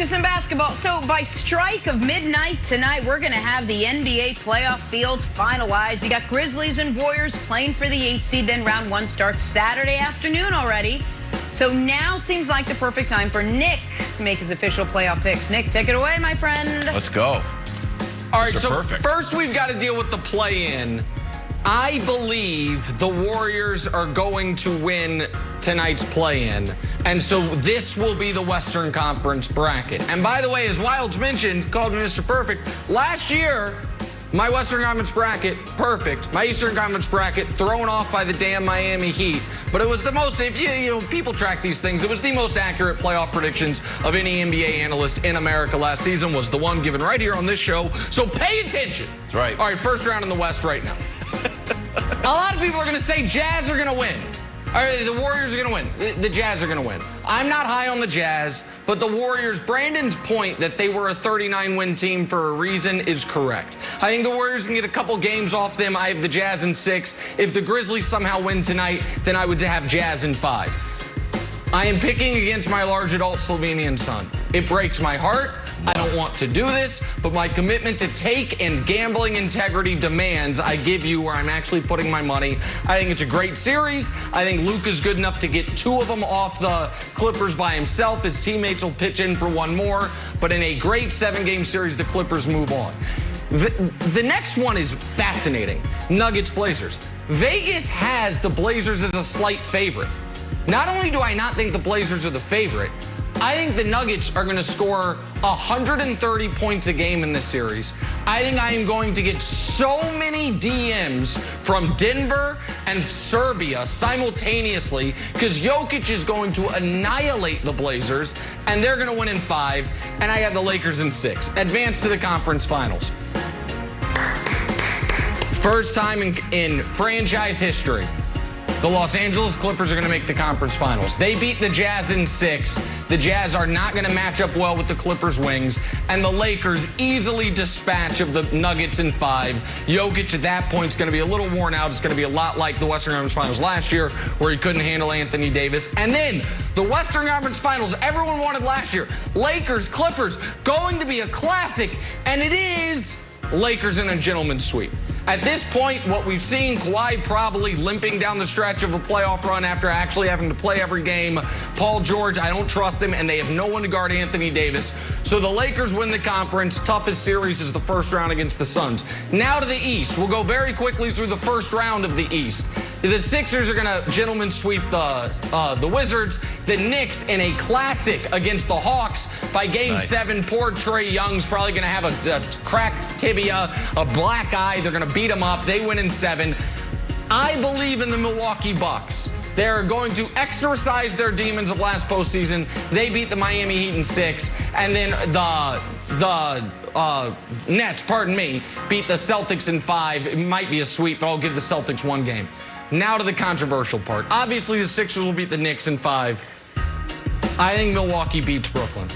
to some basketball. So by strike of midnight tonight, we're going to have the NBA playoff fields finalized. You got Grizzlies and Warriors playing for the 8th seed. Then round 1 starts Saturday afternoon already. So now seems like the perfect time for Nick to make his official playoff picks. Nick, take it away, my friend. Let's go. All right, so first we've got to deal with the play-in. I believe the Warriors are going to win tonight's play-in, and so this will be the Western Conference bracket. And by the way, as Wilds mentioned, called me Mr. Perfect, last year, my Western Conference bracket, perfect. My Eastern Conference bracket, thrown off by the damn Miami Heat. But it was the most, if you know, people track these things, it was the most accurate playoff predictions of any NBA analyst in America last season, was the one given right here on this show. So pay attention. That's right. All right, first round in the West right now. A lot of people are going to say Jazz are going to win. All right, the Warriors are going to win. The Jazz are going to win. I'm not high on the Jazz, but the Warriors, Brandon's point that they were a 39-win team for a reason is correct. I think the Warriors can get a couple games off them. I have the Jazz in 6. If the Grizzlies somehow win tonight, then I would have Jazz in 5. I am picking against my large adult Slovenian son. It breaks my heart. I don't want to do this, but my commitment to take and gambling integrity demands I give you where I'm actually putting my money. I think it's a great series. I think Luka's good enough to get 2 of them off the Clippers by himself. His teammates will pitch in for 1 more, but in a great 7-game series, the Clippers move on. The next one is fascinating. Nuggets-Blazers. Vegas has the Blazers as a slight favorite. Not only do I not think the Blazers are the favorite, I think the Nuggets are going to score 130 points a game in this series. I think I am going to get so many DMs from Denver and Serbia simultaneously because Jokic is going to annihilate the Blazers, and they're going to win in 5, and I have the Lakers in 6. Advance to the conference finals. First time in franchise history, the Los Angeles Clippers are going to make the conference finals. They beat the Jazz in 6. The Jazz are not going to match up well with the Clippers' wings. And the Lakers easily dispatch of the Nuggets in 5. Jokic at that point is going to be a little worn out. It's going to be a lot like the Western Conference Finals last year where he couldn't handle Anthony Davis. And then the Western Conference Finals everyone wanted last year. Lakers, Clippers, going to be a classic. And it is Lakers in a gentleman's sweep. At this point, what we've seen, Kawhi probably limping down the stretch of a playoff run after actually having to play every game. Paul George, I don't trust him, and they have no one to guard Anthony Davis. So the Lakers win the conference. Toughest series is the first round against the Suns. Now to the East. We'll go very quickly through the first round of the East. The Sixers are going to gentlemen sweep the Wizards. The Knicks in a classic against the Hawks. By Game 7, poor Trae Young's probably going to have a cracked tibia, a black eye. They're going to beat him up. They win in 7. I believe in the Milwaukee Bucks. They're going to exorcise their demons of last postseason. They beat the Miami Heat in 6. And then the Nets, pardon me, beat the Celtics in 5. It might be a sweep, but I'll give the Celtics 1 game. Now to the controversial part. Obviously, the Sixers will beat the Knicks in 5. I think Milwaukee beats Brooklyn.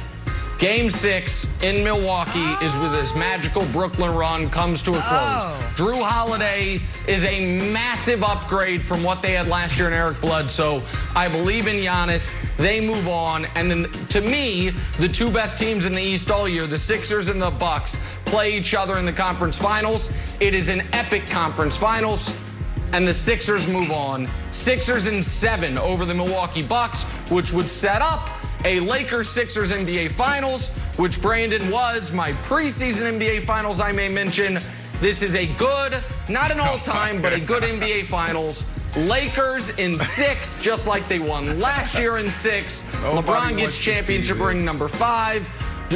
Game 6 in Milwaukee is where this magical Brooklyn run comes to a close. Drew Holiday is a massive upgrade from what they had last year in Eric Bledsoe. I believe in Giannis. They move on. And then, to me, the 2 best teams in the East all year, the Sixers and the Bucks, play each other in the conference finals. It is an epic conference finals. And the Sixers move on. Sixers in 7 over the Milwaukee Bucks, which would set up a Lakers-Sixers NBA Finals, which, Brandon, was my preseason NBA Finals, I may mention. This is a good, not an all-time, but a good NBA Finals. Lakers in 6, just like they won last year in 6. LeBron gets championship ring number 5.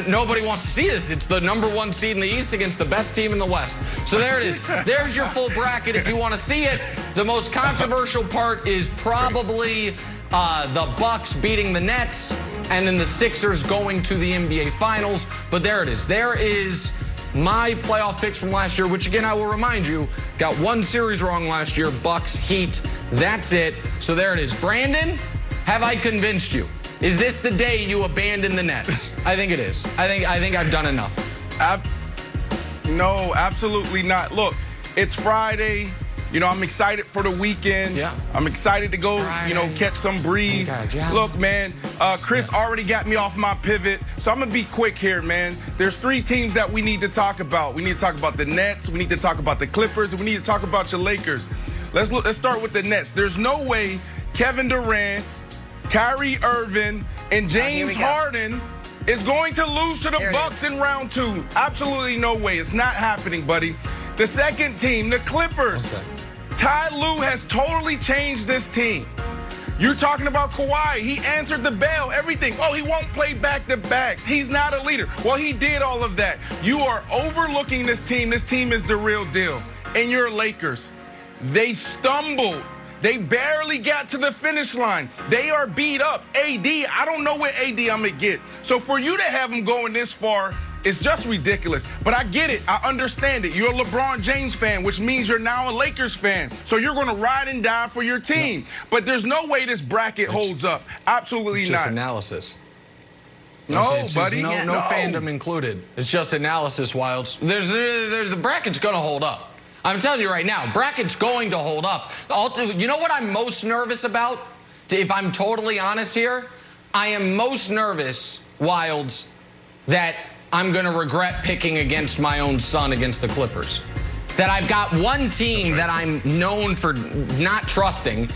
Nobody wants to see this. It's the number 1 seed in the East against the best team in the West. So there it is. There's your full bracket if you want to see it. The most controversial part is probably the Bucks beating the Nets and then the Sixers going to the NBA Finals. But there it is. There is my playoff picks from last year, which, again, I will remind you, got 1 series wrong last year, Bucks, Heat. That's it. So there it is. Brandon, have I convinced you? Is this the day you abandon the Nets? I think it is. I think I've done enough. No, absolutely not. Look, it's Friday. You know, I'm excited for the weekend. Yeah. I'm excited to go, you know, catch some breeze. Look, man, Chris already got me off my pivot, so I'm going to be quick here, man. There's 3 teams that we need to talk about. We need to talk about the Nets, we need to talk about the Clippers, and we need to talk about your Lakers. Let's start with the Nets. There's no way Kevin Durant, Kyrie Irving, and James Harden is going to lose to the Bucks in round 2. Absolutely no way. It's not happening, buddy. The second team, the Clippers. Okay. Ty Lue has totally changed this team. You're talking about Kawhi. He answered the bell, everything. Oh, he won't play back-to-backs. He's not a leader. Well, he did all of that. You are overlooking this team. This team is the real deal. And your Lakers, they stumbled. They barely got to the finish line. They are beat up. AD, I don't know what AD I'm going to get. So for you to have him going this far, it's just ridiculous. But I get it. I understand it. You're a LeBron James fan, which means you're now a Lakers fan. So you're going to ride and die for your team. But there's no way this bracket holds up. Absolutely it's not. Just analysis. No, okay, buddy. No fandom included. It's just analysis, Wilds. There's the bracket's going to hold up. I'm telling you right now, bracket's going to hold up. You know what I'm most nervous about? If I'm totally honest here, I am most nervous, Wilds, that I'm going to regret picking against my own son against the Clippers. That I've got one team that I'm known for not trusting.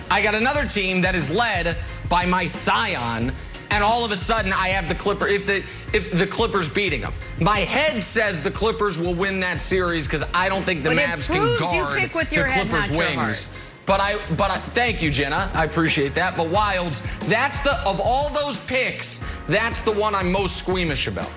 I got another team that is led by my scion, and all of a sudden I have the Clippers. If the Clippers beating them, my head says the Clippers will win that series because I don't think the Mavs can guard the Clippers' wings. But I thank you, Jenna. I appreciate that. But Wilds, that's of all those picks, that's the one I'm most squeamish about.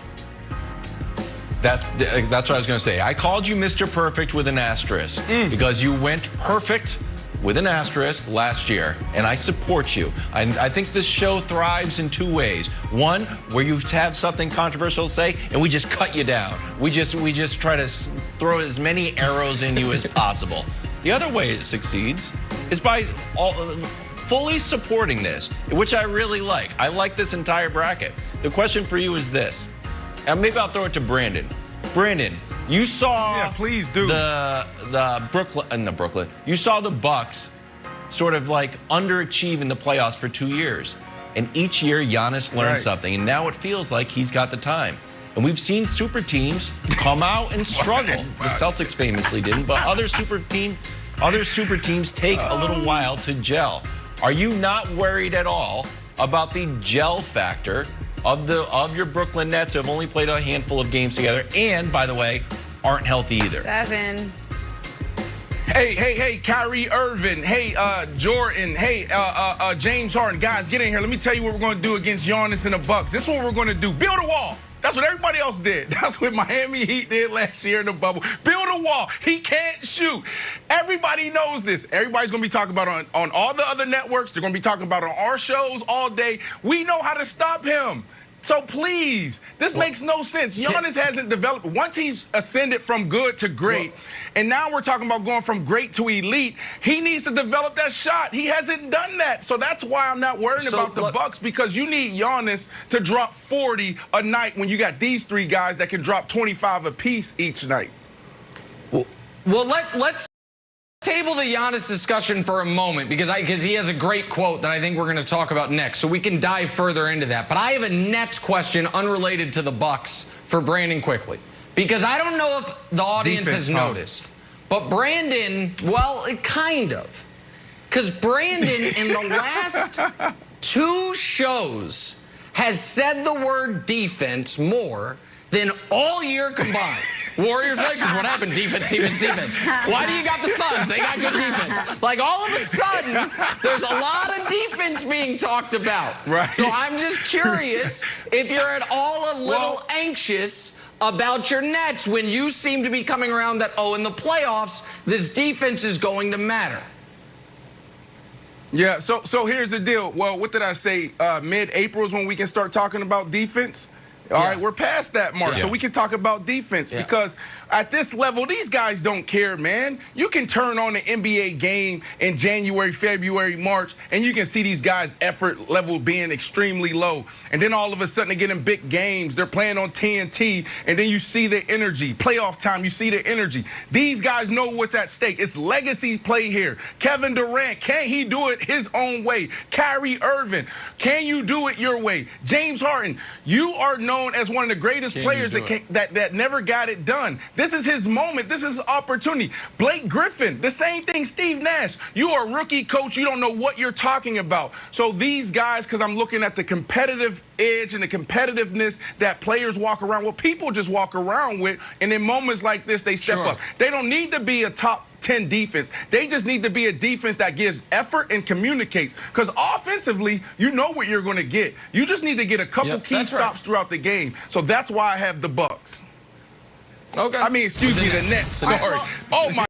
That's what I was going to say. I called you Mr. Perfect with an asterisk because you went perfect with an asterisk last year, and I support you. I think this show thrives in 2 ways. One, where you have something controversial to say, and we just cut you down. We just try to throw as many arrows in you as possible. The other way it succeeds is by fully supporting this, which I really like. I like this entire bracket. The question for you is this. And maybe I'll throw it to Brandon. Brandon, you saw please do. the Brooklyn. You saw the Bucks sort of like underachieve in the playoffs for 2 years. And each year Giannis learned something, and now it feels like he's got the time. And we've seen super teams come out and struggle. The Celtics famously didn't, but other super teams take a little while to gel. Are you not worried at all about the gel factor of your Brooklyn Nets, who have only played a handful of games together, and, by the way, aren't healthy either? 7. Hey, Kyrie Irving. Hey, Jordan. Hey, James Harden. Guys, get in here. Let me tell you what we're going to do against Giannis and the Bucks. This is what we're going to do. Build a wall. That's what everybody else did. That's what Miami Heat did last year in the bubble. Build a wall. He can't shoot. Everybody knows this. Everybody's going to be talking about it on all the other networks. They're going to be talking about it on our shows all day. We know how to stop him. So please, this makes no sense. Giannis hasn't developed. Once he's ascended from good to great, and now we're talking about going from great to elite, he needs to develop that shot. He hasn't done that. So that's why I'm not worrying about the Bucks, because you need Giannis to drop 40 a night when you got these 3 guys that can drop 25 apiece each night. Well, let's table the Giannis discussion for a moment because he has a great quote that I think we're going to talk about next, so we can dive further into that. But I have a Nets question unrelated to the Bucks for Brandon quickly, because I don't know if the audience has noticed, but Brandon, well, kind of, because Brandon in the last 2 shows has said the word defense more than all year combined. Warriors, Lakers, what happened? Defense. Why do you got the Suns? They got good defense. Like, all of a sudden, there's a lot of defense being talked about. Right. So I'm just curious if you're at all a little anxious about your Nets when you seem to be coming around that, in the playoffs, this defense is going to matter. Yeah, so here's the deal. Well, what did I say? Mid-April is when we can start talking about defense. All right, we're past that mark, so Yeah. we can talk about defense because at this level, these guys don't care, man. You can turn on the NBA game in January, February, March, and you can see these guys' effort level being extremely low. And then all of a sudden, they get in big games. They're playing on TNT, and then you see their energy. Playoff time, you see their energy. These guys know what's at stake. It's legacy play here. Kevin Durant, can he do it his own way? Kyrie Irving, can you do it your way? James Harden, you are known as one of the greatest players that never got it done. This is his moment. This is his opportunity. Blake Griffin, the same thing. Steve Nash, you are a rookie coach. You don't know what you're talking about. So these guys, because I'm looking at the competitive edge and the competitiveness that players walk around, well, people just walk around with, and in moments like this, they step up. They don't need to be a top 10 defense. They just need to be a defense that gives effort and communicates. Because offensively, you know what you're going to get. You just need to get a couple key stops throughout the game. So that's why I have the Bucks. Okay. I mean, excuse me, the Nets. Sorry. Oh, my.